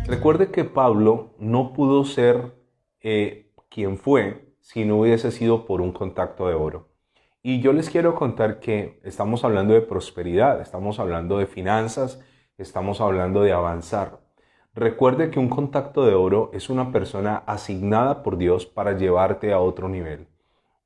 Recuerde que Pablo no pudo ser quien fue si no hubiese sido por un contacto de oro. Y yo les quiero contar que estamos hablando de prosperidad, estamos hablando de finanzas, estamos hablando de avanzar. Recuerde que un contacto de oro es una persona asignada por Dios para llevarte a otro nivel.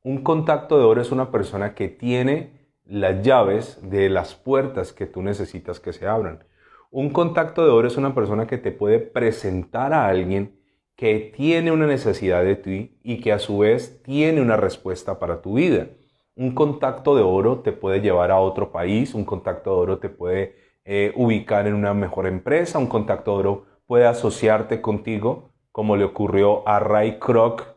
Un contacto de oro es una persona que tiene las llaves de las puertas que tú necesitas que se abran. Un contacto de oro es una persona que te puede presentar a alguien que tiene una necesidad de ti y que a su vez tiene una respuesta para tu vida. Un contacto de oro te puede llevar a otro país, un contacto de oro te puede ubicar en una mejor empresa, un contacto de oro puede asociarte contigo, como le ocurrió a Ray Kroc,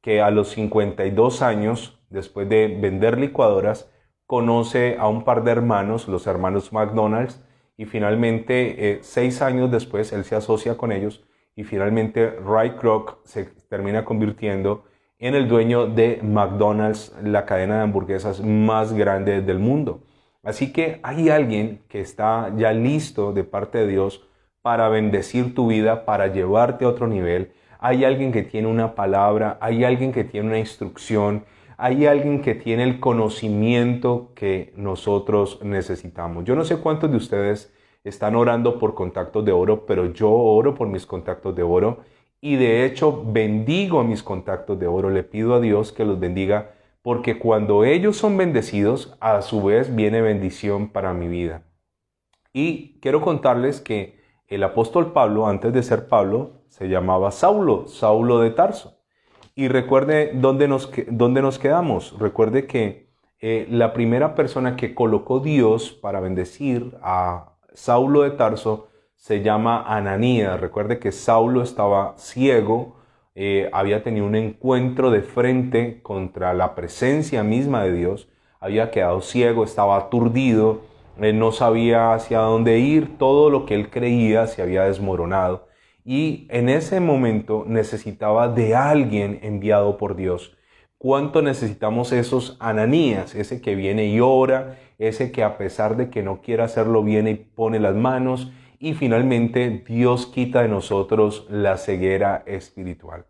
que a los 52 años, después de vender licuadoras, conoce a un par de hermanos, los hermanos McDonald's, y finalmente 6 años después él se asocia con ellos y finalmente Ray Kroc se termina convirtiendo en el dueño de McDonald's, la cadena de hamburguesas más grande del mundo. Así que hay alguien que está ya listo de parte de Dios para bendecir tu vida, para llevarte a otro nivel. Hay alguien que tiene una palabra, hay alguien que tiene una instrucción, hay alguien que tiene el conocimiento que nosotros necesitamos. Yo no sé cuántos de ustedes están orando por contactos de oro, pero yo oro por mis contactos de oro y de hecho bendigo a mis contactos de oro. Le pido a Dios que los bendiga porque cuando ellos son bendecidos, a su vez viene bendición para mi vida. Y quiero contarles que el apóstol Pablo, antes de ser Pablo, se llamaba Saulo, Saulo de Tarso. Y recuerde dónde nos quedamos. Recuerde que la primera persona que colocó Dios para bendecir a Saulo de Tarso se llama Ananías. Recuerde que Saulo estaba ciego, había tenido un encuentro de frente contra la presencia misma de Dios, había quedado ciego, estaba aturdido, no sabía hacia dónde ir, todo lo que él creía se había desmoronado. Y en ese momento necesitaba de alguien enviado por Dios. ¿Cuánto necesitamos esos Ananías? Ese que viene y ora, ese que a pesar de que no quiera hacerlo viene y pone las manos. Y finalmente Dios quita de nosotros la ceguera espiritual.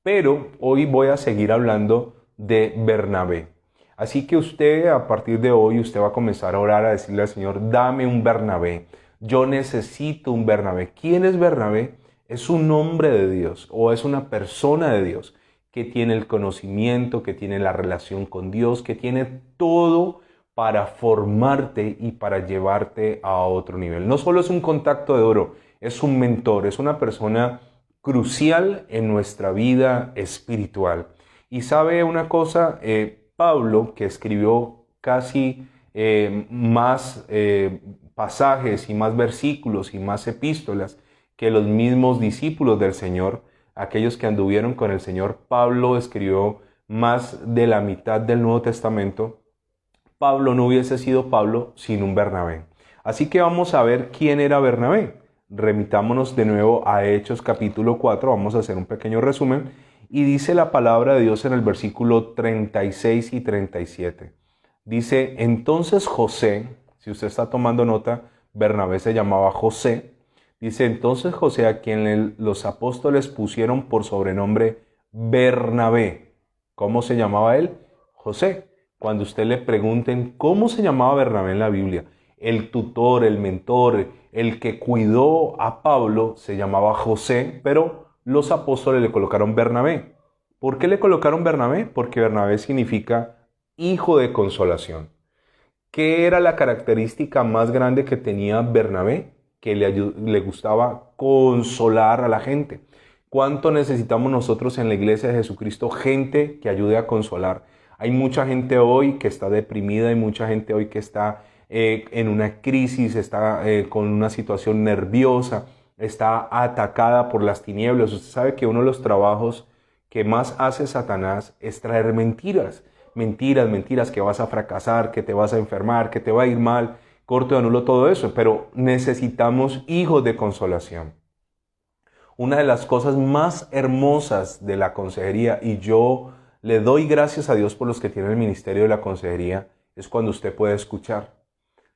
Pero hoy voy a seguir hablando de Bernabé. Así que usted a partir de hoy usted va a comenzar a orar, a decirle al Señor, dame un Bernabé. Yo necesito un Bernabé. ¿Quién es Bernabé? Es un hombre de Dios o es una persona de Dios que tiene el conocimiento, que tiene la relación con Dios, que tiene todo para formarte y para llevarte a otro nivel. No solo es un contacto de oro, es un mentor, es una persona crucial en nuestra vida espiritual. Y sabe una cosa, Pablo, que escribió casi más pasajes y más versículos y más epístolas que los mismos discípulos del Señor, aquellos que anduvieron con el Señor, Pablo escribió más de la mitad del Nuevo Testamento. Pablo no hubiese sido Pablo sin un Bernabé. Así que vamos a ver quién era Bernabé. Remitámonos de nuevo a Hechos capítulo 4, vamos a hacer un pequeño resumen. Y dice la palabra de Dios en el versículo 36 y 37. Dice, entonces José, si usted está tomando nota, Bernabé se llamaba José. Dice, entonces José, a quien los apóstoles pusieron por sobrenombre Bernabé. ¿Cómo se llamaba él? José. Cuando usted le pregunten cómo se llamaba Bernabé en la Biblia, el tutor, el mentor, el que cuidó a Pablo, se llamaba José, pero los apóstoles le colocaron Bernabé. ¿Por qué le colocaron Bernabé? Porque Bernabé significa hijo de consolación. ¿Qué era la característica más grande que tenía Bernabé? Que le gustaba consolar a la gente. ¿Cuánto necesitamos nosotros en la iglesia de Jesucristo? Gente que ayude a consolar. Hay mucha gente hoy que está deprimida, hay mucha gente hoy que está en una crisis, está con una situación nerviosa, está atacada por las tinieblas. Usted sabe que uno de los trabajos que más hace Satanás es traer mentiras. Mentiras, que vas a fracasar, que te vas a enfermar, que te va a ir mal, corto y anulo todo eso. Pero necesitamos hijos de consolación. Una de las cosas más hermosas de la consejería, y yo le doy gracias a Dios por los que tienen el ministerio de la consejería, es cuando usted puede escuchar.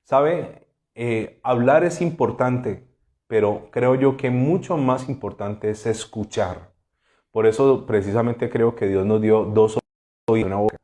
¿Sabe? Hablar es importante, pero creo yo que mucho más importante es escuchar. Por eso precisamente creo que Dios nos dio dos oídos y una boca.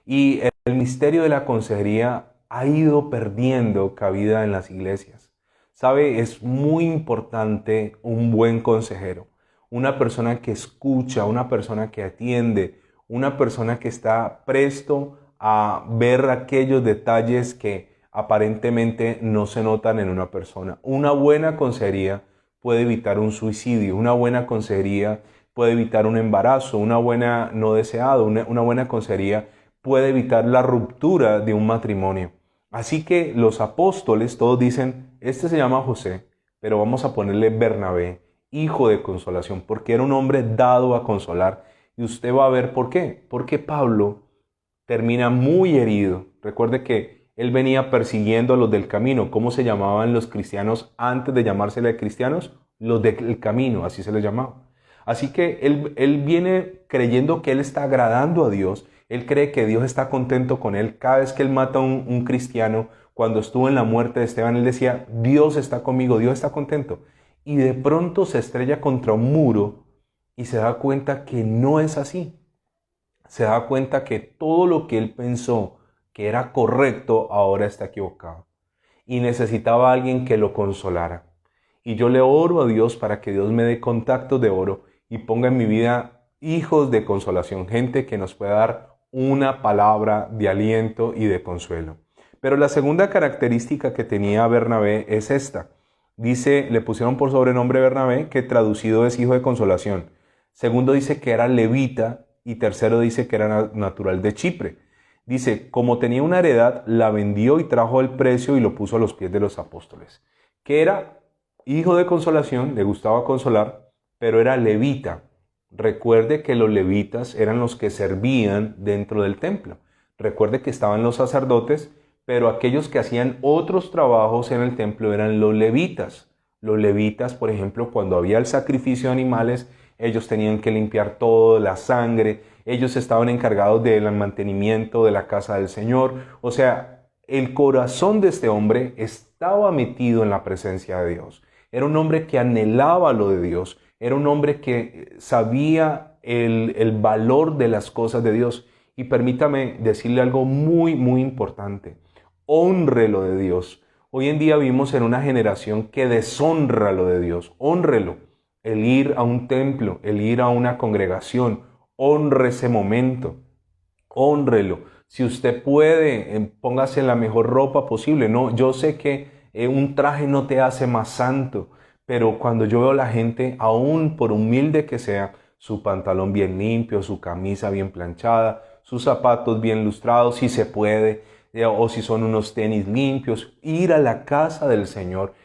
Y el misterio de la consejería ha ido perdiendo cabida en las iglesias. ¿Sabe? Es muy importante un buen consejero, una persona que escucha, una persona que atiende, una persona que está presto a ver aquellos detalles que aparentemente no se notan en una persona. Una buena consejería puede evitar un suicidio, una buena consejería puede evitar un embarazo, una buena no deseado, una buena consejería puede evitar la ruptura de un matrimonio. Así que los apóstoles todos dicen, este se llama José, pero vamos a ponerle Bernabé, hijo de consolación, porque era un hombre dado a consolar. Y usted va a ver por qué. Porque Pablo termina muy herido. Recuerde que él venía persiguiendo a los del camino. ¿Cómo se llamaban los cristianos antes de llamársele cristianos? Los del camino, así se les llamaba. Así que él viene creyendo que él está agradando a Dios. Él cree que Dios está contento con él. Cada vez que él mata a un cristiano, cuando estuvo en la muerte de Esteban, él decía, Dios está conmigo, Dios está contento. Y de pronto se estrella contra un muro y se da cuenta que no es así. Se da cuenta que todo lo que él pensó que era correcto ahora está equivocado. Y necesitaba a alguien que lo consolara. Y yo le oro a Dios para que Dios me dé contactos de oro y ponga en mi vida hijos de consolación, gente que nos pueda dar una palabra de aliento y de consuelo. Pero la segunda característica que tenía Bernabé es esta. Dice, le pusieron por sobrenombre Bernabé, que traducido es hijo de consolación. Segundo dice que era levita y tercero dice que era natural de Chipre. Dice, como tenía una heredad, la vendió y trajo el precio y lo puso a los pies de los apóstoles. Que era hijo de consolación, le gustaba consolar, pero era levita. Recuerde que los levitas eran los que servían dentro del templo. Recuerde que estaban los sacerdotes, pero aquellos que hacían otros trabajos en el templo eran los levitas. Los levitas, por ejemplo, cuando había el sacrificio de animales, ellos tenían que limpiar todo, la sangre, ellos estaban encargados del mantenimiento de la casa del Señor. O sea, el corazón de este hombre estaba metido en la presencia de Dios. Era un hombre que anhelaba lo de Dios, era un hombre que sabía el valor de las cosas de Dios. Y permítame decirle algo muy, muy importante. Honre lo de Dios. Hoy en día vivimos en una generación que deshonra lo de Dios. Hónrelo. El ir a un templo, el ir a una congregación, honre ese momento, hónrelo. Si usted puede, póngase la mejor ropa posible. No, yo sé que un traje no te hace más santo, pero cuando yo veo a la gente, aún por humilde que sea, su pantalón bien limpio, su camisa bien planchada, sus zapatos bien lustrados, si se puede, o si son unos tenis limpios, ir a la casa del Señor.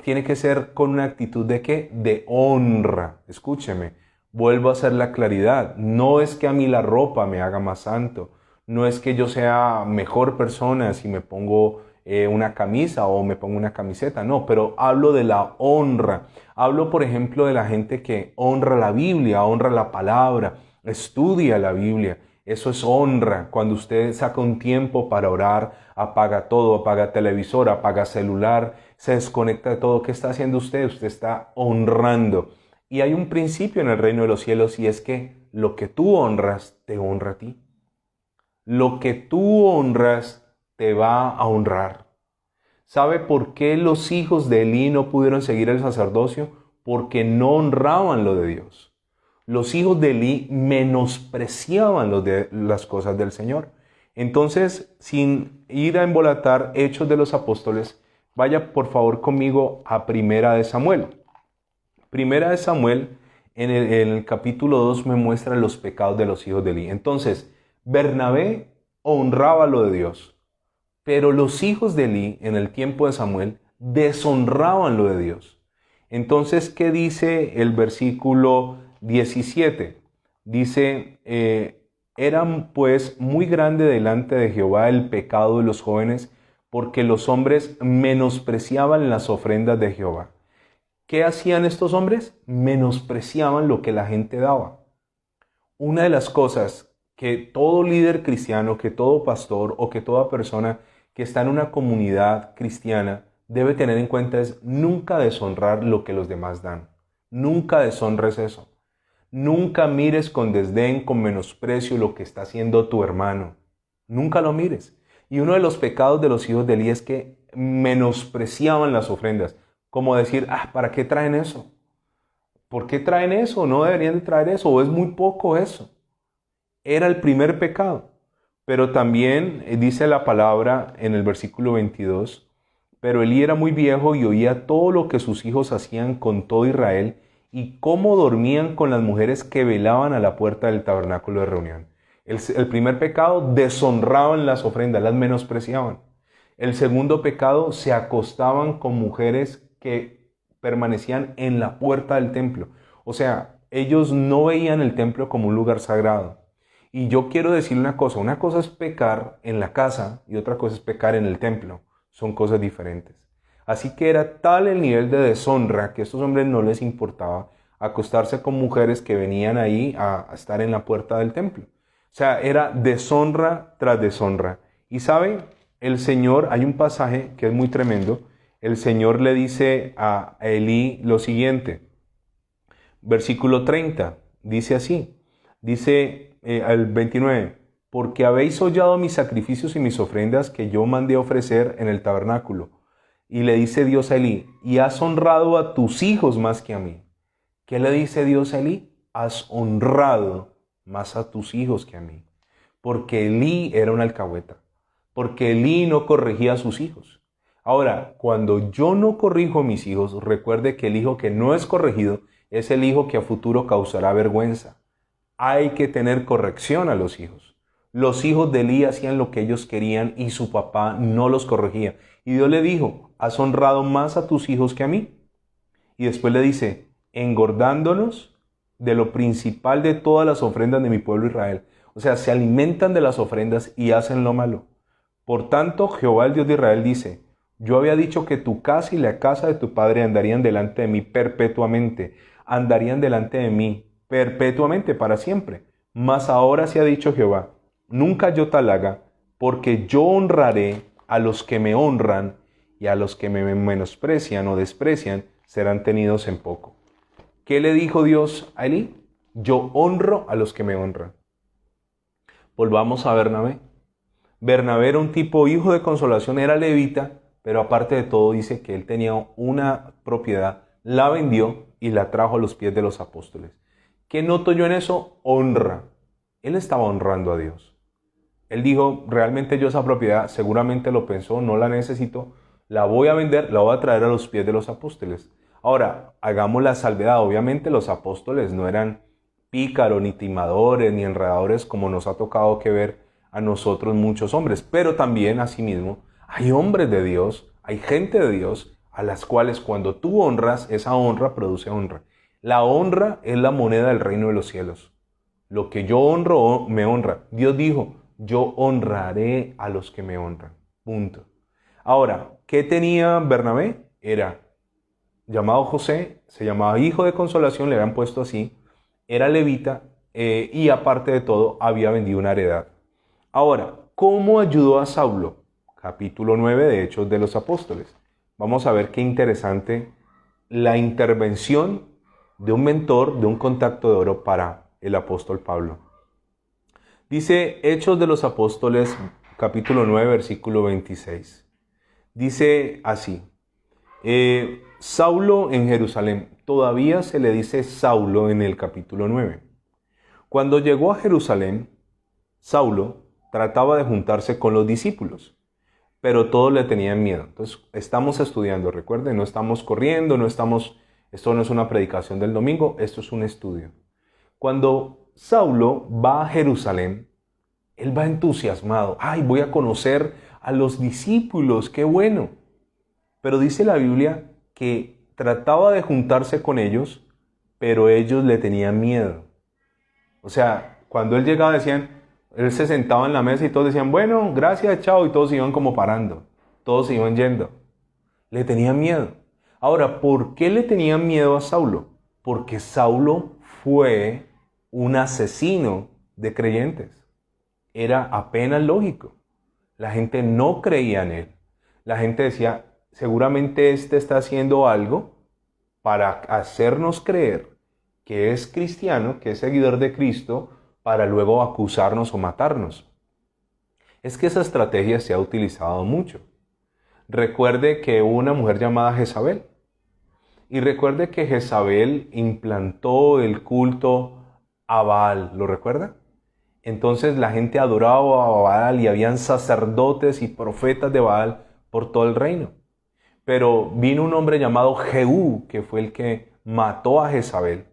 Tiene que ser con una actitud de ¿qué? De honra. Escúcheme, vuelvo a hacer la claridad. No es que a mí la ropa me haga más santo. No es que yo sea mejor persona si me pongo una camisa o me pongo una camiseta. No, pero hablo de la honra. Hablo, por ejemplo, de la gente que honra la Biblia, honra la palabra, estudia la Biblia. Eso es honra. Cuando usted saca un tiempo para orar, apaga todo, apaga televisor, apaga celular, se desconecta de todo. ¿Qué está haciendo usted? Usted está honrando. Y hay un principio en el reino de los cielos y es que lo que tú honras, te honra a ti. Lo que tú honras, te va a honrar. ¿Sabe por qué los hijos de Elí no pudieron seguir el sacerdocio? Porque no honraban lo de Dios. Los hijos de Elí menospreciaban las cosas del Señor. Entonces, sin ir a embolatar Hechos de los Apóstoles, vaya por favor conmigo a Primera de Samuel. Primera de Samuel, en el capítulo 2, me muestra los pecados de los hijos de Elí. Entonces, Bernabé honraba lo de Dios, pero los hijos de Elí, en el tiempo de Samuel, deshonraban lo de Dios. Entonces, ¿qué dice el versículo 17? Dice, eran pues muy grande delante de Jehová el pecado de los jóvenes, porque los hombres menospreciaban las ofrendas de Jehová. ¿Qué hacían estos hombres? Menospreciaban lo que la gente daba. Una de las cosas que todo líder cristiano, que todo pastor o que toda persona que está en una comunidad cristiana debe tener en cuenta es nunca deshonrar lo que los demás dan. Nunca deshonres eso. Nunca mires con desdén, con menosprecio lo que está haciendo tu hermano. Nunca lo mires. Y uno de los pecados de los hijos de Elí es que menospreciaban las ofrendas. Como decir, ¿para qué traen eso? ¿Por qué traen eso? No deberían de traer eso, o es muy poco eso. Era el primer pecado. Pero también dice la palabra en el versículo 22, pero Elí era muy viejo y oía todo lo que sus hijos hacían con todo Israel y cómo dormían con las mujeres que velaban a la puerta del tabernáculo de reunión. El primer pecado, deshonraban las ofrendas, las menospreciaban. El segundo pecado, se acostaban con mujeres que permanecían en la puerta del templo. O sea, ellos no veían el templo como un lugar sagrado. Y yo quiero decir una cosa es pecar en la casa y otra cosa es pecar en el templo. Son cosas diferentes. Así que era tal el nivel de deshonra que a estos hombres no les importaba acostarse con mujeres que venían ahí a estar en la puerta del templo. O sea, era deshonra tras deshonra. Y saben, el Señor, hay un pasaje que es muy tremendo. El Señor le dice a Elí lo siguiente. Versículo 30, dice así. Dice al 29, porque habéis hollado mis sacrificios y mis ofrendas que yo mandé ofrecer en el tabernáculo. Y le dice Dios a Elí, y has honrado a tus hijos más que a mí. ¿Qué le dice Dios a Elí? Has honrado más a tus hijos que a mí. Porque Elí era un alcahueta. Porque Elí no corregía a sus hijos. Ahora, cuando yo no corrijo a mis hijos, recuerde que el hijo que no es corregido es el hijo que a futuro causará vergüenza. Hay que tener corrección a los hijos. Los hijos de Elí hacían lo que ellos querían y su papá no los corregía. Y Dios le dijo, has honrado más a tus hijos que a mí. Y después le dice, engordándonos de lo principal de todas las ofrendas de mi pueblo Israel. O sea, se alimentan de las ofrendas y hacen lo malo. Por tanto, Jehová el Dios de Israel dice, yo había dicho que tu casa y la casa de tu padre andarían delante de mí perpetuamente. Andarían delante de mí perpetuamente, para siempre. Mas ahora se ha dicho Jehová, nunca yo tal haga, porque yo honraré a los que me honran y a los que me menosprecian o desprecian serán tenidos en poco. ¿Qué le dijo Dios a Elí? Yo honro a los que me honran. Volvamos a Bernabé. Bernabé era un tipo hijo de consolación, era levita, pero aparte de todo dice que él tenía una propiedad, la vendió y la trajo a los pies de los apóstoles. ¿Qué noto yo en eso? Honra. Él estaba honrando a Dios. Él dijo, realmente yo esa propiedad, seguramente lo pensó, no la necesito, la voy a vender, la voy a traer a los pies de los apóstoles. Ahora, hagamos la salvedad, obviamente los apóstoles no eran pícaros, ni timadores, ni enredadores como nos ha tocado que ver a nosotros muchos hombres, pero también asimismo hay hombres de Dios, hay gente de Dios a las cuales cuando tú honras, esa honra produce honra. La honra es la moneda del reino de los cielos. Lo que yo honro, me honra. Dios dijo, yo honraré a los que me honran. Punto. Ahora, ¿qué tenía Bernabé? Era llamado José, se llamaba hijo de consolación, le habían puesto así, era levita y aparte de todo había vendido una heredad. Ahora, ¿cómo ayudó a Saulo? Capítulo 9 de Hechos de los Apóstoles. Vamos a ver qué interesante la intervención de un mentor, de un contacto de oro para el apóstol Pablo. Dice Hechos de los Apóstoles, capítulo 9, versículo 26. Dice así, Saulo en Jerusalén, todavía se le dice Saulo en el capítulo 9. Cuando llegó a Jerusalén, Saulo trataba de juntarse con los discípulos, pero todos le tenían miedo. Entonces, estamos estudiando, recuerden, no estamos corriendo, esto no es una predicación del domingo, esto es un estudio. Cuando Saulo va a Jerusalén, él va entusiasmado. ¡Ay, voy a conocer a los discípulos! ¡Qué bueno! Pero dice la Biblia que trataba de juntarse con ellos, pero ellos le tenían miedo. O sea, cuando él llegaba él se sentaba en la mesa y todos decían, bueno, gracias, chao, y todos se iban como parando, todos se iban yendo. Le tenían miedo. Ahora, ¿por qué le tenían miedo a Saulo? Porque Saulo fue un asesino de creyentes. era apenas lógico. La gente no creía en él. La gente decía, seguramente este está haciendo algo para hacernos creer que es cristiano, que es seguidor de Cristo, para luego acusarnos o matarnos. Es que esa estrategia se ha utilizado mucho. Recuerde que hubo una mujer llamada Jezabel. Y recuerde que Jezabel implantó el culto a Baal. ¿Lo recuerda? Entonces la gente adoraba a Baal y habían sacerdotes y profetas de Baal por todo el reino. Pero vino un hombre llamado Jehú, que fue el que mató a Jezabel.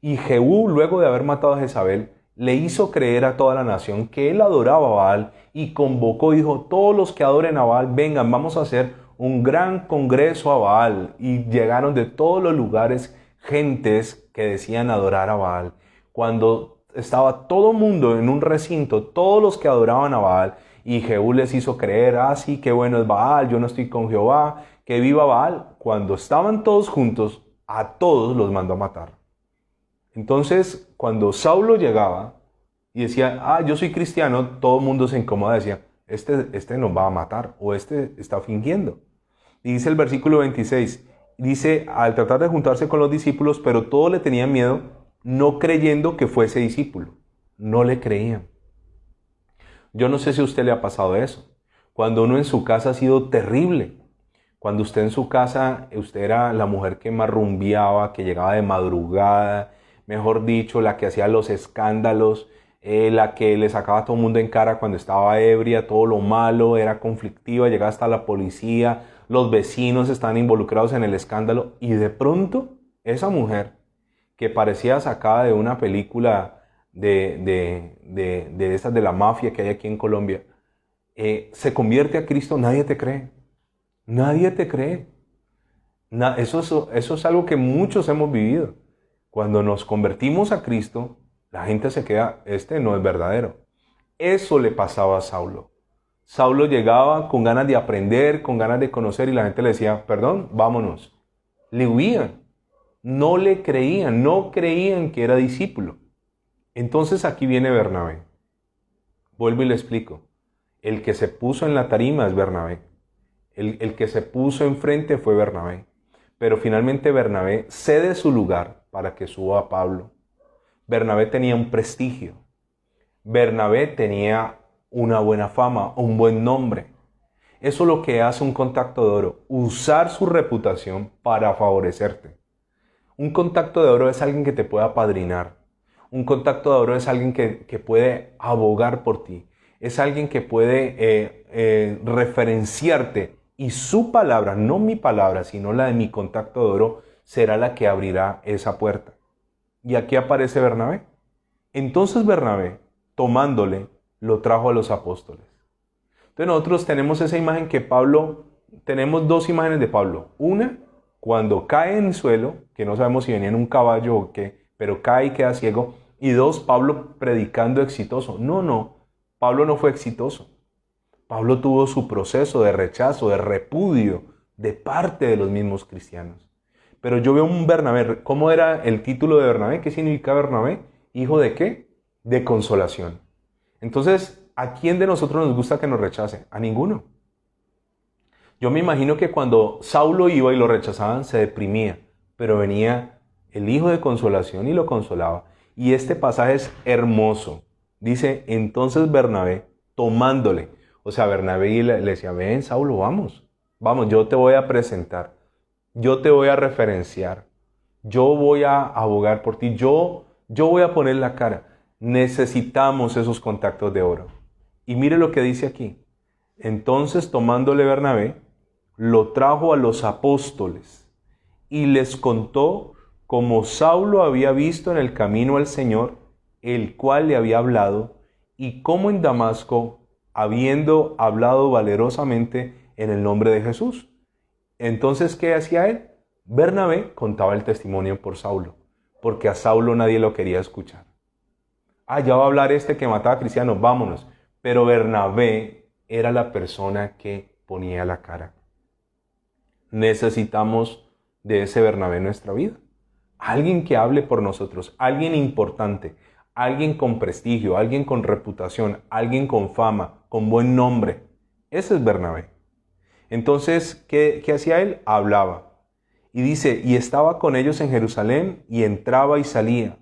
Y Jehú, luego de haber matado a Jezabel, le hizo creer a toda la nación que él adoraba a Baal y convocó y dijo, todos los que adoren a Baal, vengan, vamos a hacer un gran congreso a Baal. Y llegaron de todos los lugares gentes que decían adorar a Baal. Cuando estaba todo el mundo en un recinto, todos los que adoraban a Baal, y Jehú les hizo creer, sí, qué bueno es Baal, yo no estoy con Jehová, que viva Baal. Cuando estaban todos juntos, a todos los mandó a matar. Entonces, cuando Saulo llegaba y decía, yo soy cristiano, todo el mundo se incomoda, decía, este nos va a matar, o este está fingiendo. Y dice el versículo 26, dice, al tratar de juntarse con los discípulos, pero todos le tenían miedo, no creyendo que fuese discípulo. No le creían. Yo no sé si a usted le ha pasado eso. Cuando uno en su casa ha sido terrible. Cuando usted en su casa, usted era la mujer que más rumbeaba, que llegaba de madrugada, mejor dicho, la que hacía los escándalos, la que le sacaba a todo el mundo en cara cuando estaba ebria, todo lo malo, era conflictiva, llegaba hasta la policía, los vecinos estaban involucrados en el escándalo y de pronto esa mujer que parecía sacada de una película de esas de la mafia que hay aquí en Colombia, se convierte a Cristo, nadie te cree. Nadie te cree. Eso es algo que muchos hemos vivido. Cuando nos convertimos a Cristo, la gente se queda, este no es verdadero. Eso le pasaba a Saulo. Saulo llegaba con ganas de aprender, con ganas de conocer y la gente le decía, perdón, vámonos. Le huían. No le creían, no creían que era discípulo. Entonces aquí viene Bernabé. Vuelvo y le explico. El que se puso en la tarima es Bernabé. El que se puso enfrente fue Bernabé. Pero finalmente Bernabé cede su lugar para que suba a Pablo. Bernabé tenía un prestigio. Bernabé tenía una buena fama, un buen nombre. Eso es lo que hace un contacto de oro, usar su reputación para favorecerte. Un contacto de oro es alguien que te puede apadrinar. Un contacto de oro es alguien que puede abogar por ti. Es alguien que puede referenciarte y su palabra, no mi palabra, sino la de mi contacto de oro, será la que abrirá esa puerta. Y aquí aparece Bernabé. Entonces Bernabé, tomándole, lo trajo a los apóstoles. Entonces nosotros tenemos esa imagen que Pablo, tenemos dos imágenes de Pablo. Una, cuando cae en el suelo, que no sabemos si venía en un caballo o qué, pero cae y queda ciego. Y dos, Pablo predicando exitoso. No, Pablo no fue exitoso. Pablo tuvo su proceso de rechazo, de repudio de parte de los mismos cristianos. Pero yo veo un Bernabé. ¿Cómo era el título de Bernabé? ¿Qué significa Bernabé? ¿Hijo de qué? De consolación. Entonces, ¿a quién de nosotros nos gusta que nos rechace? A ninguno. Yo me imagino que cuando Saulo iba y lo rechazaban, se deprimía. Pero venía el hijo de consolación y lo consolaba. Y este pasaje es hermoso. Dice, entonces Bernabé, tomándole. O sea, Bernabé le decía, ven Saulo, vamos, yo te voy a presentar, yo te voy a referenciar, yo voy a abogar por ti, yo voy a poner la cara. Necesitamos esos contactos de oro. Y mire lo que dice aquí. Entonces, tomándole Bernabé, lo trajo a los apóstoles y les contó cómo Saulo había visto en el camino al Señor, el cual le había hablado, y cómo en Damasco, habiendo hablado valerosamente en el nombre de Jesús. Entonces, ¿qué hacía él? Bernabé contaba el testimonio por Saulo, porque a Saulo nadie lo quería escuchar. Ya va a hablar este que mataba a cristianos, vámonos. Pero Bernabé era la persona que ponía la cara. Necesitamos de ese Bernabé en nuestra vida. Alguien que hable por nosotros, alguien importante, alguien con prestigio, alguien con reputación, alguien con fama, con buen nombre. Ese es Bernabé. Entonces, ¿qué hacía él? Hablaba. Y dice, y estaba con ellos en Jerusalén, y entraba y salía,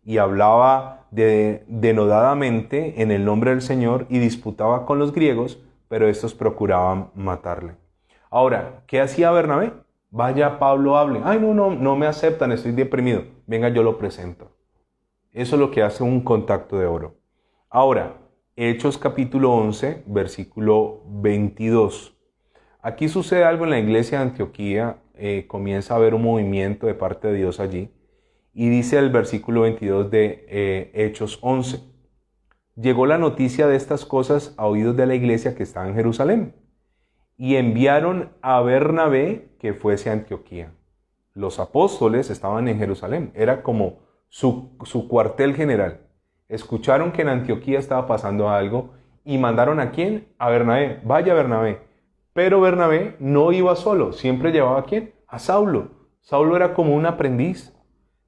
y hablaba denodadamente en el nombre del Señor, y disputaba con los griegos, pero estos procuraban matarle. Ahora, ¿qué hacía Bernabé? Vaya, Pablo, hable. Ay, no me aceptan, estoy deprimido. Venga, yo lo presento. Eso es lo que hace un contacto de oro. Ahora, Hechos capítulo 11, versículo 22. Aquí sucede algo en la iglesia de Antioquía, comienza a haber un movimiento de parte de Dios allí. Y dice el versículo 22 de Hechos 11. Llegó la noticia de estas cosas a oídos de la iglesia que estaba en Jerusalén. Y enviaron a Bernabé que fuese a Antioquía. Los apóstoles estaban en Jerusalén, era como su cuartel general. Escucharon que en Antioquía estaba pasando algo y mandaron ¿a quién? A Bernabé. Vaya Bernabé. Pero Bernabé no iba solo, siempre llevaba ¿a quién? A Saulo. Saulo era como un aprendiz.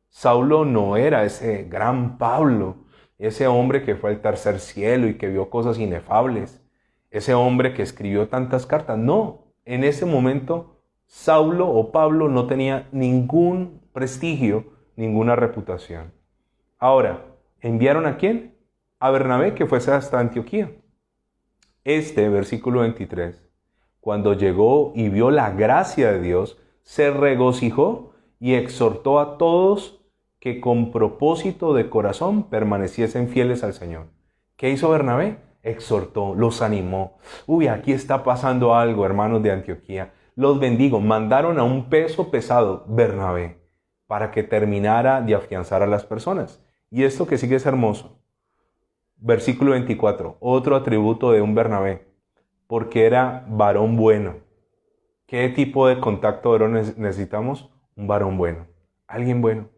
Saulo no era ese gran Pablo, ese hombre que fue al tercer cielo y que vio cosas inefables, ese hombre que escribió tantas cartas. No, en ese momento Saulo o Pablo no tenía ningún prestigio, ninguna reputación. Ahora, ¿enviaron a quién? A Bernabé que fuese hasta Antioquía. Versículo 23, cuando llegó y vio la gracia de Dios, se regocijó y exhortó a todos que con propósito de corazón permaneciesen fieles al Señor. ¿Qué hizo Bernabé? Exhortó, los animó. Uy, aquí está pasando algo, hermanos de Antioquía. Los bendigo. Mandaron a un peso pesado, Bernabé, para que terminara de afianzar a las personas. Y esto que sigue es hermoso. Versículo 24, otro atributo de un Bernabé, porque era varón bueno. ¿Qué tipo de contacto de oro necesitamos? Un varón bueno, alguien bueno.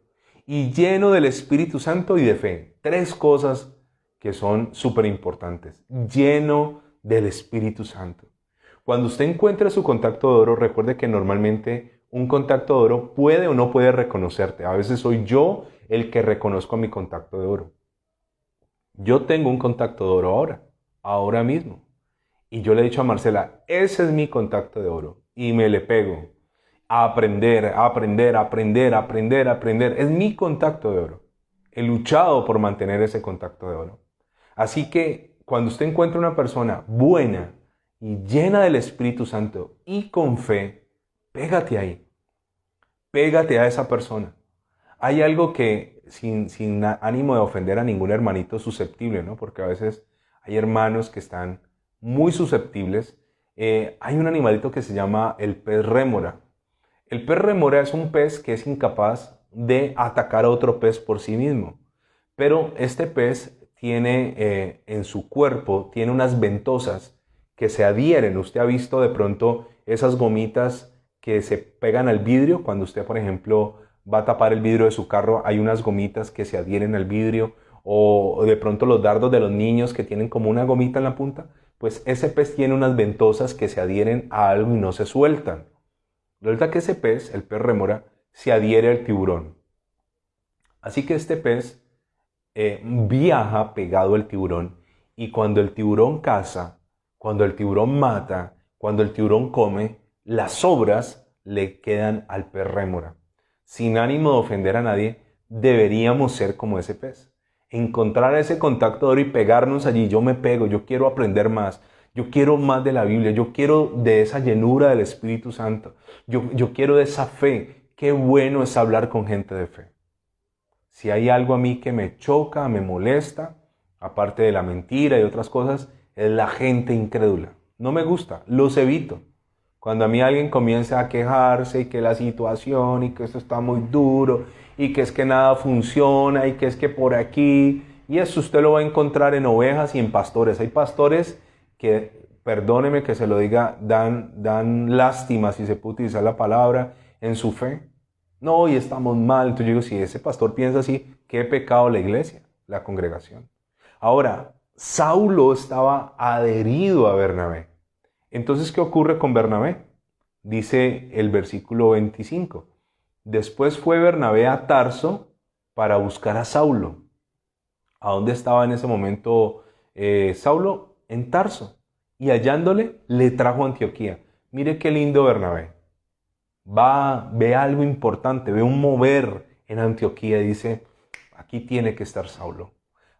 Y lleno del Espíritu Santo y de fe. Tres cosas que son súper importantes. Lleno del Espíritu Santo. Cuando usted encuentra su contacto de oro, recuerde que normalmente un contacto de oro puede o no puede reconocerte. A veces soy yo el que reconozco a mi contacto de oro. Yo tengo un contacto de oro ahora mismo. Y yo le he dicho a Marcela, ese es mi contacto de oro. Y me le pego. A aprender, a aprender, a aprender, a aprender, a aprender. Es mi contacto de oro. He luchado por mantener ese contacto de oro. Así que cuando usted encuentra una persona buena y llena del Espíritu Santo y con fe, pégate ahí. Pégate a esa persona. Hay algo que, sin ánimo de ofender a ningún hermanito susceptible, ¿no? Porque a veces hay hermanos que están muy susceptibles. Hay un animalito que se llama el pez rémora. El pez rémora es un pez que es incapaz de atacar a otro pez por sí mismo. Pero este pez tiene en su cuerpo, tiene unas ventosas que se adhieren. Usted ha visto de pronto esas gomitas que se pegan al vidrio. Cuando usted, por ejemplo, va a tapar el vidrio de su carro, hay unas gomitas que se adhieren al vidrio. O de pronto los dardos de los niños que tienen como una gomita en la punta. Pues ese pez tiene unas ventosas que se adhieren a algo y no se sueltan. Resulta que ese pez, el pez rémora, se adhiere al tiburón. Así que este pez viaja pegado al tiburón y cuando el tiburón caza, cuando el tiburón mata, cuando el tiburón come, las sobras le quedan al pez rémora. Sin ánimo de ofender a nadie, deberíamos ser como ese pez. Encontrar ese contacto de oro y pegarnos allí. Yo me pego, yo quiero aprender más. Yo quiero más de la Biblia, yo quiero de esa llenura del Espíritu Santo. Yo quiero de esa fe. Qué bueno es hablar con gente de fe. Si hay algo a mí que me choca, me molesta, aparte de la mentira y otras cosas, es la gente incrédula. No me gusta, los evito. Cuando a mí alguien comienza a quejarse y que la situación y que esto está muy duro y que es que nada funciona y que es que por aquí, y eso usted lo va a encontrar en ovejas y en pastores. Hay pastores que, perdóneme que se lo diga, dan lástima, si se puede utilizar la palabra, en su fe. No, hoy estamos mal. Entonces yo digo, si ese pastor piensa así, ¿qué pecado la iglesia, la congregación? Ahora, Saulo estaba adherido a Bernabé. Entonces, ¿qué ocurre con Bernabé? Dice el versículo 25. Después fue Bernabé a Tarso para buscar a Saulo. ¿A dónde estaba en ese momento Saulo? En Tarso. Y hallándole, le trajo a Antioquía. Mire qué lindo Bernabé. Ve algo importante, ve un mover en Antioquía y dice, aquí tiene que estar Saulo.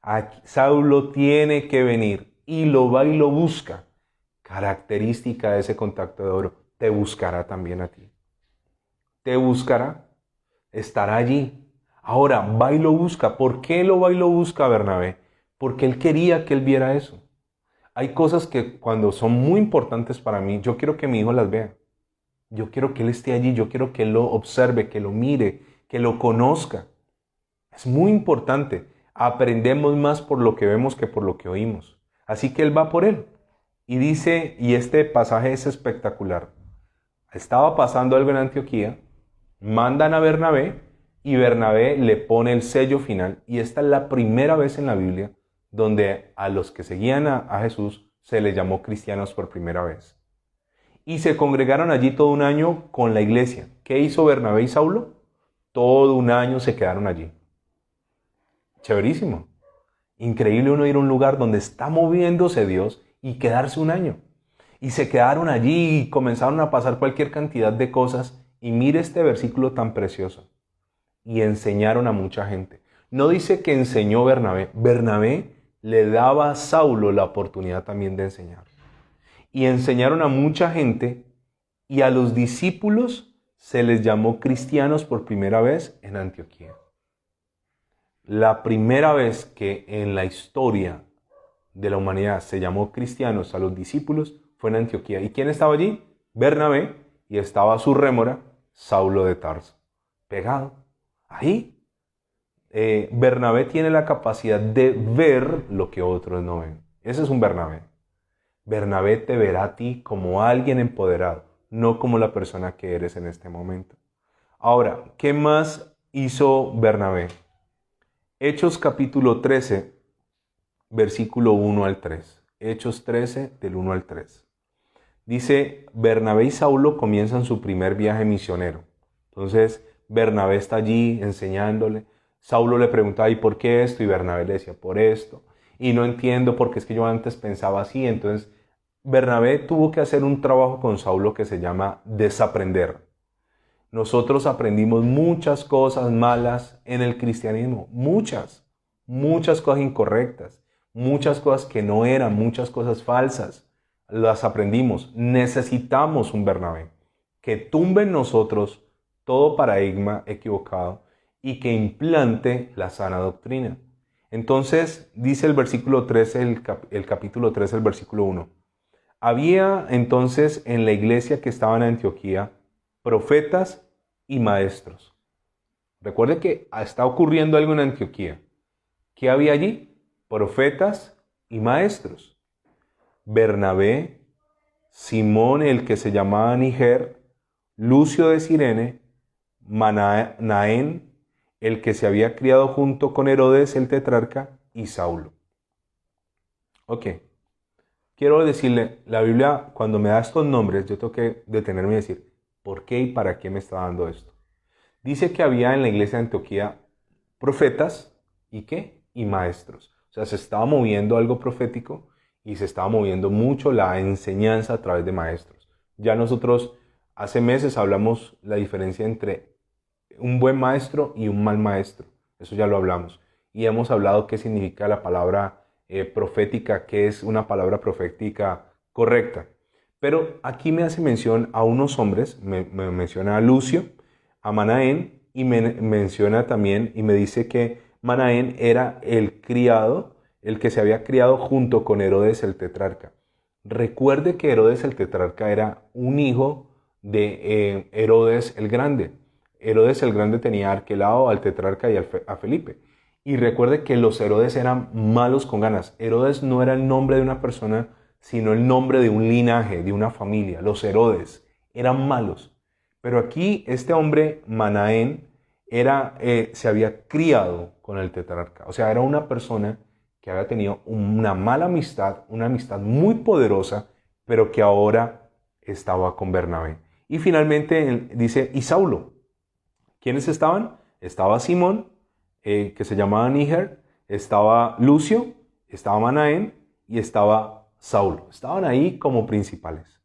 Aquí, Saulo tiene que venir. Y lo va y lo busca. Característica de ese contacto de oro. Te buscará también a ti. Te buscará. Estará allí. Ahora, va y lo busca. ¿Por qué lo va y lo busca Bernabé? Porque él quería que él viera eso. Hay cosas que cuando son muy importantes para mí, yo quiero que mi hijo las vea. Yo quiero que él esté allí, yo quiero que él lo observe, que lo mire, que lo conozca. Es muy importante. Aprendemos más por lo que vemos que por lo que oímos. Así que él va por él. Y dice, y este pasaje es espectacular. Estaba pasando algo en Antioquía, mandan a Bernabé y Bernabé le pone el sello final. Y esta es la primera vez en la Biblia donde a los que seguían a Jesús se les llamó cristianos por primera vez. Y se congregaron allí todo un año con la iglesia. ¿Qué hizo Bernabé y Saulo? Todo un año se quedaron allí. Chéverísimo. Increíble uno ir a un lugar donde está moviéndose Dios y quedarse un año. Y se quedaron allí y comenzaron a pasar cualquier cantidad de cosas. Y mire este versículo tan precioso. Y enseñaron a mucha gente. No dice que enseñó Bernabé. Bernabé le daba a Saulo la oportunidad también de enseñar. Y enseñaron a mucha gente y a los discípulos se les llamó cristianos por primera vez en Antioquía. La primera vez que en la historia de la humanidad se llamó cristianos a los discípulos fue en Antioquía. ¿Y quién estaba allí? Bernabé, y estaba su rémora, Saulo de Tarso. Pegado. Ahí. Bernabé tiene la capacidad de ver lo que otros no ven. Ese es un Bernabé. Bernabé te verá a ti como alguien empoderado, no como la persona que eres en este momento. Ahora, ¿qué más hizo Bernabé? Hechos capítulo 13, versículo 1 al 3. Hechos 13, del 1 al 3. Dice, Bernabé y Saulo comienzan su primer viaje misionero. Entonces, Bernabé está allí enseñándole. Saulo le preguntaba, ¿y por qué esto? Y Bernabé le decía, por esto. Y no entiendo porque es que yo antes pensaba así. Entonces, Bernabé tuvo que hacer un trabajo con Saulo que se llama desaprender. Nosotros aprendimos muchas cosas malas en el cristianismo. Muchas cosas incorrectas. Muchas cosas que no eran, muchas cosas falsas. Las aprendimos. Necesitamos un Bernabé que tumbe en nosotros todo paradigma equivocado y que implante la sana doctrina. Entonces, dice el versículo 13, el capítulo 13, el versículo 1. Había entonces en la iglesia que estaba en Antioquía profetas y maestros. Recuerde que está ocurriendo algo en Antioquía. ¿Qué había allí? Profetas y maestros. Bernabé, Simón el que se llamaba Niger, Lucio de Cirene, Manaén, el que se había criado junto con Herodes el tetrarca, y Saulo. Ok, quiero decirle, la Biblia cuando me da estos nombres, yo tengo que detenerme y decir, ¿por qué y para qué me está dando esto? Dice que había en la iglesia de Antioquía profetas y ¿qué? Y maestros. O sea, se estaba moviendo algo profético y se estaba moviendo mucho la enseñanza a través de maestros. Ya nosotros hace meses hablamos la diferencia entre un buen maestro y un mal maestro. Eso ya lo hablamos. Y hemos hablado qué significa la palabra profética, qué es una palabra profética correcta. Pero aquí me hace mención a unos hombres, me menciona a Lucio, a Manaén, y me menciona también y me dice que Manaén era el criado, el que se había criado junto con Herodes el tetrarca. Recuerde que Herodes el tetrarca era un hijo de Herodes el Grande. Herodes el Grande tenía a Arquelao, al tetrarca y a Felipe. Y recuerde que los Herodes eran malos con ganas. Herodes no era el nombre de una persona, sino el nombre de un linaje, de una familia. Los Herodes eran malos. Pero aquí este hombre, Manaén, se había criado con el tetrarca. O sea, era una persona que había tenido una mala amistad, una amistad muy poderosa, pero que ahora estaba con Bernabé. Y finalmente dice, y Saulo. ¿Quiénes estaban? Estaba Simón, que se llamaba Níger, estaba Lucio, estaba Manaén y estaba Saulo. Estaban ahí como principales.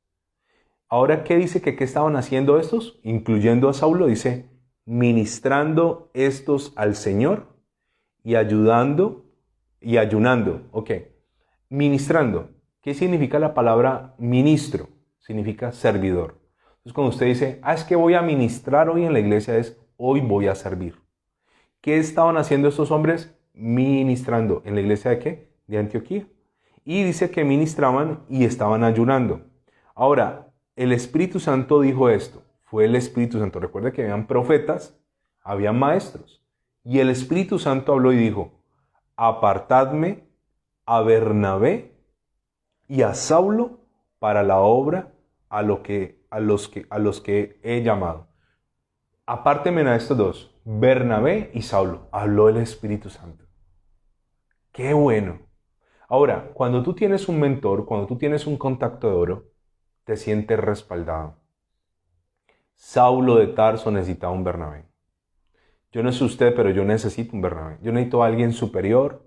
Ahora, ¿qué dice que qué estaban haciendo estos? Incluyendo a Saulo, dice, ministrando estos al Señor y ayudando y ayunando. Ok, ministrando. ¿Qué significa la palabra ministro? Significa servidor. Entonces, cuando usted dice, es que voy a ministrar hoy en la iglesia, es hoy voy a servir. ¿Qué estaban haciendo estos hombres? Ministrando. ¿En la iglesia de qué? De Antioquía. Y dice que ministraban y estaban ayunando. Ahora, el Espíritu Santo dijo esto. Fue el Espíritu Santo. Recuerda que habían profetas, habían maestros. Y el Espíritu Santo habló y dijo, apartadme a Bernabé y a Saulo para la obra a los que he llamado. Apártenme a estos dos, Bernabé y Saulo. Habló el Espíritu Santo. ¡Qué bueno! Ahora, cuando tú tienes un mentor, cuando tú tienes un contacto de oro, te sientes respaldado. Saulo de Tarso necesitaba un Bernabé. Yo no sé usted, pero yo necesito un Bernabé. Yo necesito a alguien superior,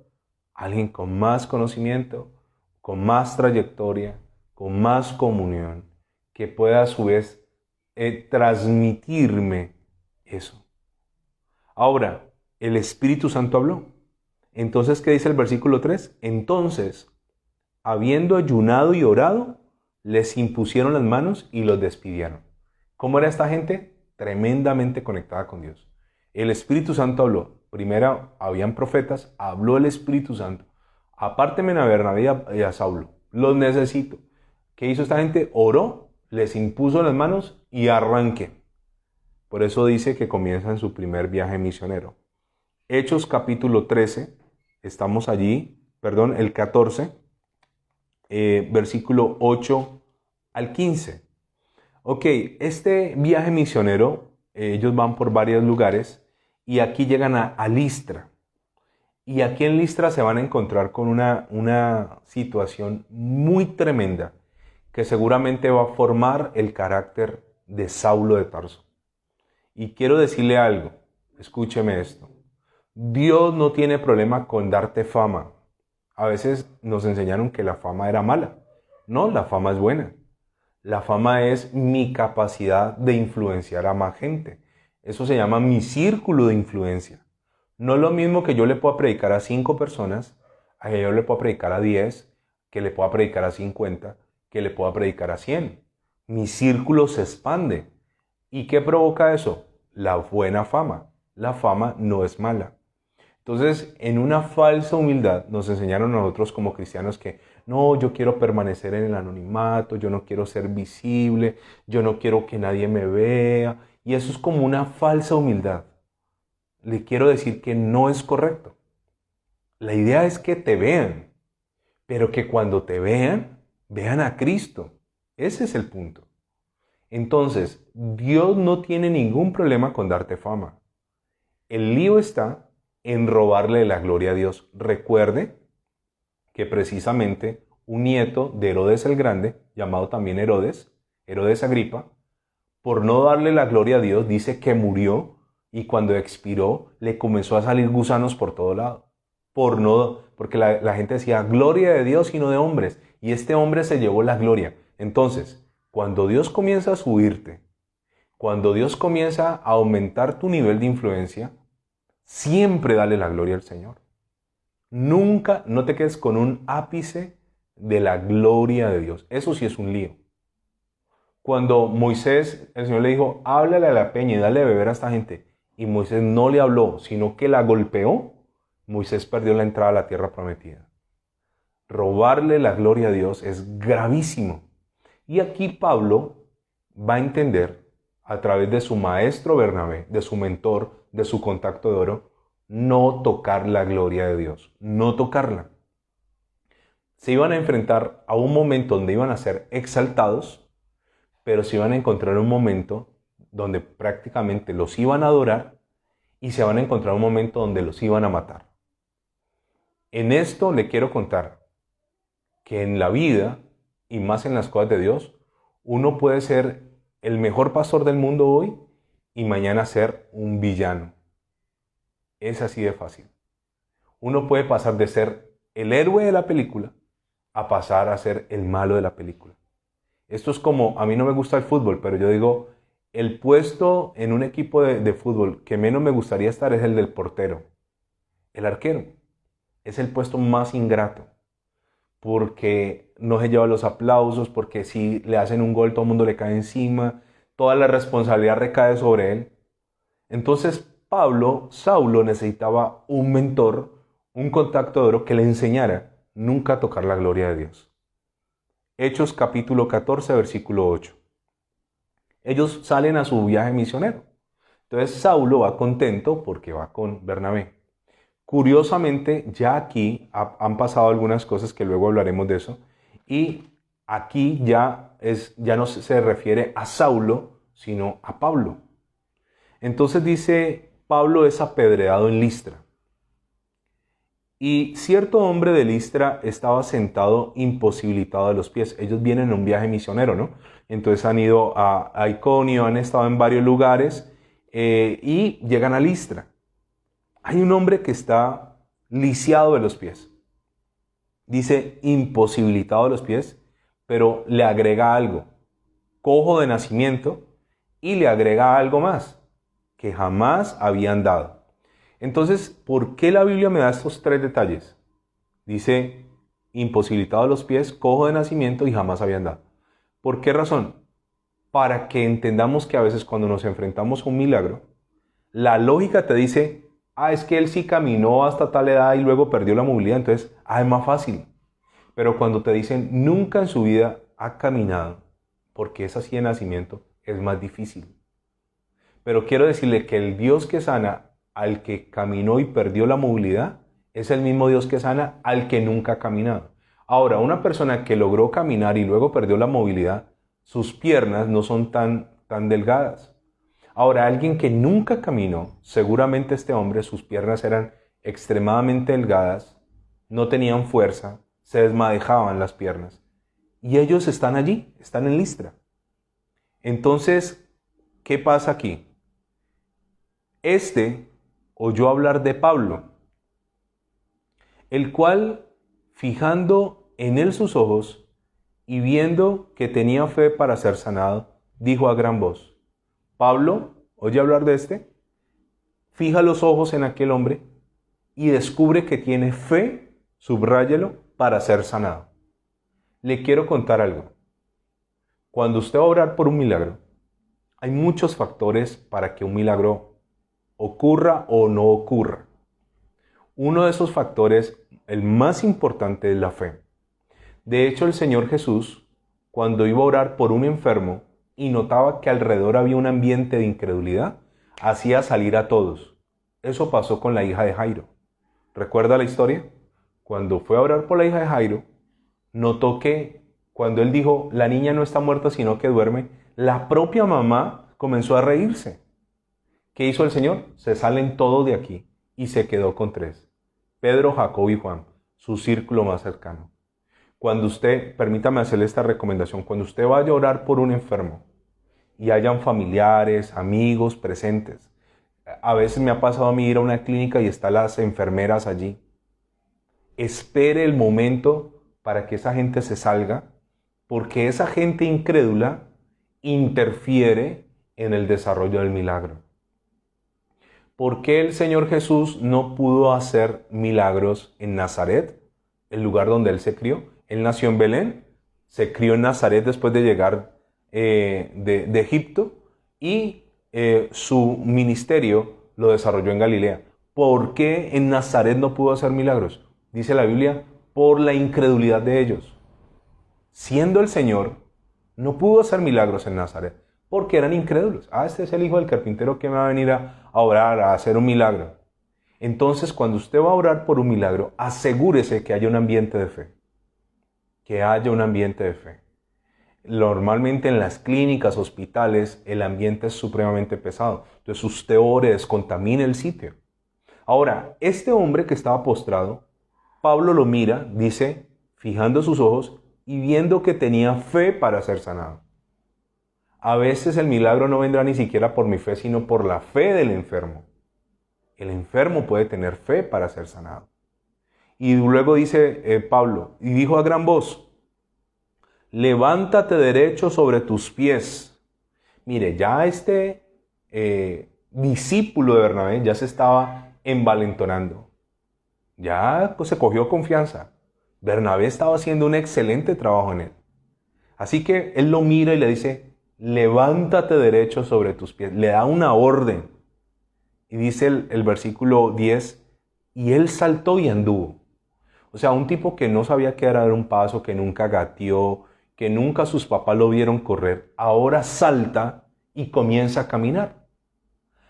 alguien con más conocimiento, con más trayectoria, con más comunión, que pueda a su vez transmitirme eso. Ahora, el Espíritu Santo habló. Entonces, ¿qué dice el versículo 3? Entonces, habiendo ayunado y orado, les impusieron las manos y los despidieron. ¿Cómo era esta gente? Tremendamente conectada con Dios. El Espíritu Santo habló. Primero, habían profetas, habló el Espíritu Santo. Apártenme a Bernabé y a Saulo. Los necesito. ¿Qué hizo esta gente? Oró, les impuso las manos y arranquen. Por eso dice que comienzan su primer viaje misionero. Hechos capítulo 13, estamos allí, el 14, versículo 8 al 15. Ok, este viaje misionero, ellos van por varios lugares y aquí llegan a Listra. Y aquí en Listra se van a encontrar con una situación muy tremenda que seguramente va a formar el carácter de Saulo de Tarso. Y quiero decirle algo, escúcheme esto. Dios no tiene problema con darte fama. A veces nos enseñaron que la fama era mala. No, la fama es buena. La fama es mi capacidad de influenciar a más gente. Eso se llama mi círculo de influencia. No es lo mismo que yo le pueda predicar a 5 personas, a que yo le pueda predicar a 10, que le pueda predicar a 50, que le pueda predicar a 100. Mi círculo se expande. ¿Y qué provoca eso? La buena fama. La fama no es mala. Entonces, en una falsa humildad nos enseñaron a nosotros como cristianos que no, yo quiero permanecer en el anonimato, yo no quiero ser visible, yo no quiero que nadie me vea. Y eso es como una falsa humildad. Le quiero decir que no es correcto. La idea es que te vean, pero que cuando te vean, vean a Cristo. Ese es el punto. Entonces, Dios no tiene ningún problema con darte fama. El lío está en robarle la gloria a Dios. Recuerde que precisamente un nieto de Herodes el Grande, llamado también Herodes Agripa, por no darle la gloria a Dios, dice que murió y cuando expiró le comenzó a salir gusanos por todo lado. Porque la gente decía, gloria de Dios y no de hombres. Y este hombre se llevó la gloria. Entonces, cuando Dios comienza a subirte, cuando Dios comienza a aumentar tu nivel de influencia, siempre dale la gloria al Señor. Nunca, no te quedes con un ápice de la gloria de Dios. Eso sí es un lío. Cuando Moisés, el Señor le dijo, háblale a la peña y dale de beber a esta gente, y Moisés no le habló, sino que la golpeó, Moisés perdió la entrada a la tierra prometida. Robarle la gloria a Dios es gravísimo. Y aquí Pablo va a entender, a través de su maestro Bernabé, de su mentor, de su contacto de oro, no tocar la gloria de Dios, no tocarla. Se iban a enfrentar a un momento donde iban a ser exaltados, pero se iban a encontrar un momento donde prácticamente los iban a adorar y se van a encontrar un momento donde los iban a matar. En esto le quiero contar que en la vida, y más en las cosas de Dios, uno puede ser el mejor pastor del mundo hoy y mañana ser un villano. Es así de fácil. uno puede pasar de ser el héroe de la película a pasar a ser el malo de la película. Esto es como, a mí no me gusta el fútbol, pero yo digo, el puesto en un equipo de fútbol que menos me gustaría estar es el del portero, el arquero. Es el puesto más ingrato, porque no se lleva los aplausos, porque si le hacen un gol todo el mundo le cae encima, toda la responsabilidad recae sobre él. Entonces Saulo necesitaba un mentor, un contacto de oro que le enseñara nunca a tocar la gloria de Dios. Hechos capítulo 14, versículo 8. Ellos salen a su viaje misionero. Entonces Saulo va contento porque va con Bernabé. Curiosamente, ya aquí han pasado algunas cosas que luego hablaremos de eso. Y aquí ya no se refiere a Saulo, sino a Pablo. Entonces dice, Pablo es apedreado en Listra. Y cierto hombre de Listra estaba sentado imposibilitado de los pies. Ellos vienen en un viaje misionero, ¿no? Entonces han ido a Iconio, han estado en varios lugares y llegan a Listra. Hay un hombre que está lisiado de los pies. Dice imposibilitado de los pies, pero le agrega algo. Cojo de nacimiento y le agrega algo más, que jamás había andado. Entonces, ¿por qué la Biblia me da estos tres detalles? Dice, imposibilitado de los pies, cojo de nacimiento y jamás había andado. ¿Por qué razón? Para que entendamos que a veces cuando nos enfrentamos a un milagro, la lógica te dice, es que él sí caminó hasta tal edad y luego perdió la movilidad, entonces, es más fácil. Pero cuando te dicen, nunca en su vida ha caminado, porque es así de nacimiento, es más difícil. Pero quiero decirle que el Dios que sana al que caminó y perdió la movilidad, es el mismo Dios que sana al que nunca ha caminado. Ahora, una persona que logró caminar y luego perdió la movilidad, sus piernas no son tan delgadas. Ahora, alguien que nunca caminó, seguramente este hombre, sus piernas eran extremadamente delgadas, no tenían fuerza, se desmadejaban las piernas. Y ellos están allí, están en Listra. Entonces, ¿qué pasa aquí? Oyó hablar de Pablo, el cual, fijando en él sus ojos y viendo que tenía fe para ser sanado, dijo a gran voz, Pablo, oye hablar de fija los ojos en aquel hombre y descubre que tiene fe, subráyelo, para ser sanado. Le quiero contar algo. Cuando usted va a orar por un milagro, hay muchos factores para que un milagro ocurra o no ocurra. Uno de esos factores, el más importante, es la fe. De hecho, el Señor Jesús, cuando iba a orar por un enfermo y notaba que alrededor había un ambiente de incredulidad, hacía salir a todos. Eso pasó con la hija de Jairo. ¿Recuerda la historia? Cuando fue a orar por la hija de Jairo, notó que cuando él dijo, la niña no está muerta sino que duerme, la propia mamá comenzó a reírse. ¿Qué hizo el Señor? Se salen todos de aquí y se quedó con tres. Pedro, Jacob y Juan, su círculo más cercano. Cuando usted, permítame hacerle esta recomendación, cuando usted vaya a orar por un enfermo y hayan familiares, amigos presentes, a veces me ha pasado a mí ir a una clínica y están las enfermeras allí. Espere el momento para que esa gente se salga, porque esa gente incrédula interfiere en el desarrollo del milagro. ¿Por qué el Señor Jesús no pudo hacer milagros en Nazaret, el lugar donde Él se crió? Él nació en Belén, se crió en Nazaret después de llegar de Egipto y su ministerio lo desarrolló en Galilea. ¿Por qué en Nazaret no pudo hacer milagros? Dice la Biblia, por la incredulidad de ellos. Siendo el Señor, no pudo hacer milagros en Nazaret porque eran incrédulos. Este es el hijo del carpintero que me va a venir a orar, a hacer un milagro. Entonces, cuando usted va a orar por un milagro, asegúrese que haya un ambiente de fe. Que haya un ambiente de fe. Normalmente en las clínicas, hospitales, el ambiente es supremamente pesado. Entonces usted ore, descontamine el sitio. Ahora, este hombre que estaba postrado, Pablo lo mira, dice, fijando sus ojos y viendo que tenía fe para ser sanado. A veces el milagro no vendrá ni siquiera por mi fe, sino por la fe del enfermo. El enfermo puede tener fe para ser sanado. Y luego dice Pablo, y dijo a gran voz, levántate derecho sobre tus pies. Mire, ya este discípulo de Bernabé ya se estaba envalentonando. Ya pues, se cogió confianza. Bernabé estaba haciendo un excelente trabajo en él. Así que él lo mira y le dice, levántate derecho sobre tus pies. Le da una orden. Y dice el versículo 10, y él saltó y anduvo. O sea, un tipo que no sabía qué era dar un paso, que nunca gateó, que nunca sus papás lo vieron correr, ahora salta y comienza a caminar.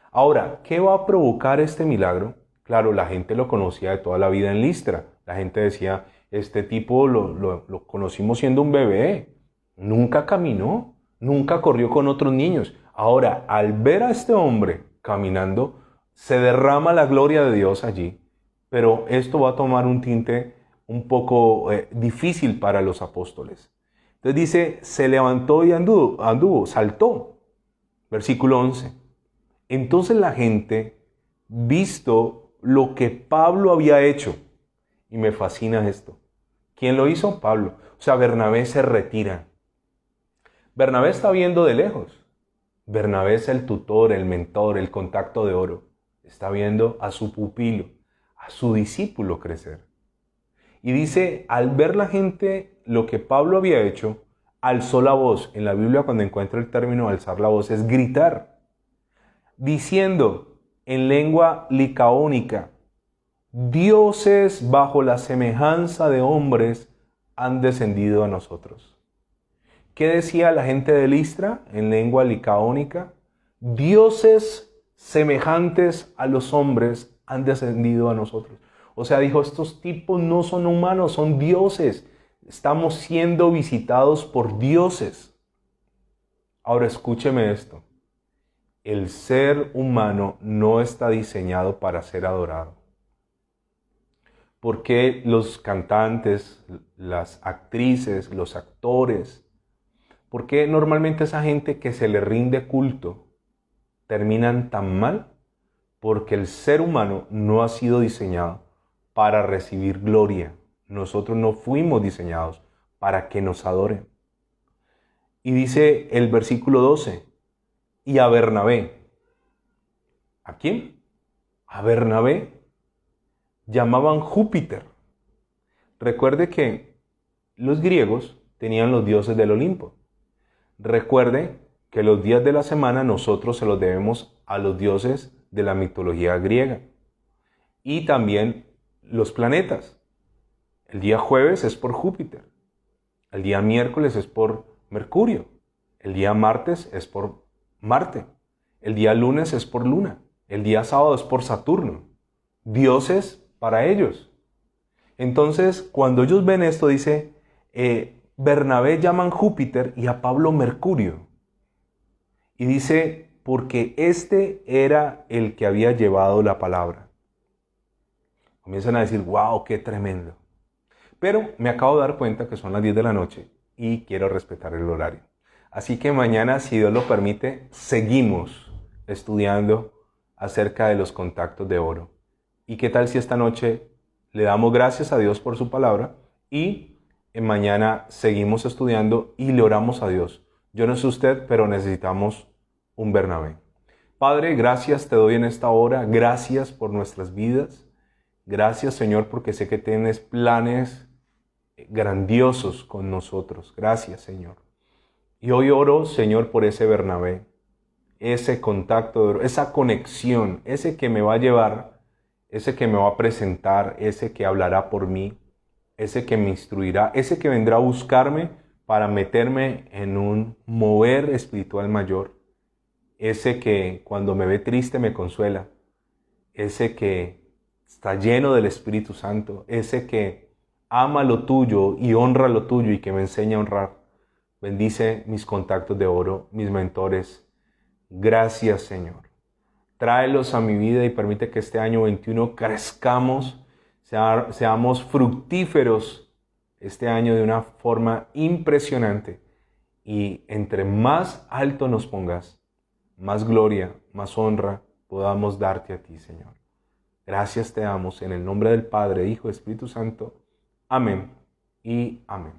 Ahora, ¿qué va a provocar este milagro? Claro, la gente lo conocía de toda la vida en Listra. La gente decía, este tipo lo conocimos siendo un bebé. Nunca caminó, nunca corrió con otros niños. Ahora, al ver a este hombre caminando, se derrama la gloria de Dios allí. Pero esto va a tomar un tinte un poco difícil para los apóstoles. Entonces dice, se levantó y anduvo, saltó. Versículo 11. Entonces la gente, visto lo que Pablo había hecho, y me fascina esto. ¿Quién lo hizo? Pablo. O sea, Bernabé se retira. Bernabé está viendo de lejos. Bernabé es el tutor, el mentor, el contacto de oro. Está viendo a su pupilo, a su discípulo crecer. Y dice, al ver la gente lo que Pablo había hecho, alzó la voz. En la Biblia cuando encuentro el término alzar la voz es gritar, diciendo en lengua licaónica, dioses bajo la semejanza de hombres han descendido a nosotros. ¿Qué decía la gente de Listra en lengua licaónica? Dioses semejantes a los hombres han descendido a nosotros. O sea, dijo, estos tipos no son humanos, son dioses. Estamos siendo visitados por dioses. Ahora escúcheme esto. El ser humano no está diseñado para ser adorado. ¿Por qué los cantantes, las actrices, los actores, por qué normalmente esa gente que se le rinde culto terminan tan mal? Porque el ser humano no ha sido diseñado para recibir gloria. Nosotros no fuimos diseñados para que nos adoren. Y dice el versículo 12, y a Bernabé. ¿A quién? A Bernabé llamaban Júpiter. Recuerde que los griegos tenían los dioses del Olimpo. Recuerde que los días de la semana nosotros se los debemos a los dioses de la mitología griega. Y también los planetas. El día jueves es por Júpiter. El día miércoles es por Mercurio. El día martes es por Marte. El día lunes es por Luna. El día sábado es por Saturno. Dioses para ellos. Entonces, cuando ellos ven esto, dice, Bernabé llaman Júpiter y a Pablo Mercurio. Y dice, porque este era el que había llevado la palabra. Comienzan a decir, wow, qué tremendo. Pero me acabo de dar cuenta que son las 10 de la noche y quiero respetar el horario. Así que mañana, si Dios lo permite, seguimos estudiando acerca de los contactos de oro. ¿Y qué tal si esta noche le damos gracias a Dios por su palabra y mañana seguimos estudiando y le oramos a Dios? Yo no sé usted, pero necesitamos un Bernabé. Padre, gracias te doy en esta hora. Gracias por nuestras vidas. Gracias, Señor, porque sé que tienes planes grandiosos con nosotros. Gracias, Señor. Y hoy oro, Señor, por ese Bernabé, ese contacto, esa conexión, ese que me va a llevar, ese que me va a presentar, ese que hablará por mí, ese que me instruirá, ese que vendrá a buscarme para meterme en un mover espiritual mayor, ese que cuando me ve triste me consuela, ese que está lleno del Espíritu Santo, ese que ama lo tuyo y honra lo tuyo y que me enseña a honrar. Bendice mis contactos de oro, mis mentores. Gracias, Señor. Tráelos a mi vida y permite que este año 21 crezcamos, seamos fructíferos este año de una forma impresionante. Y entre más alto nos pongas, más gloria, más honra podamos darte a ti, Señor. Gracias te damos en el nombre del Padre, Hijo y Espíritu Santo. Amén y amén.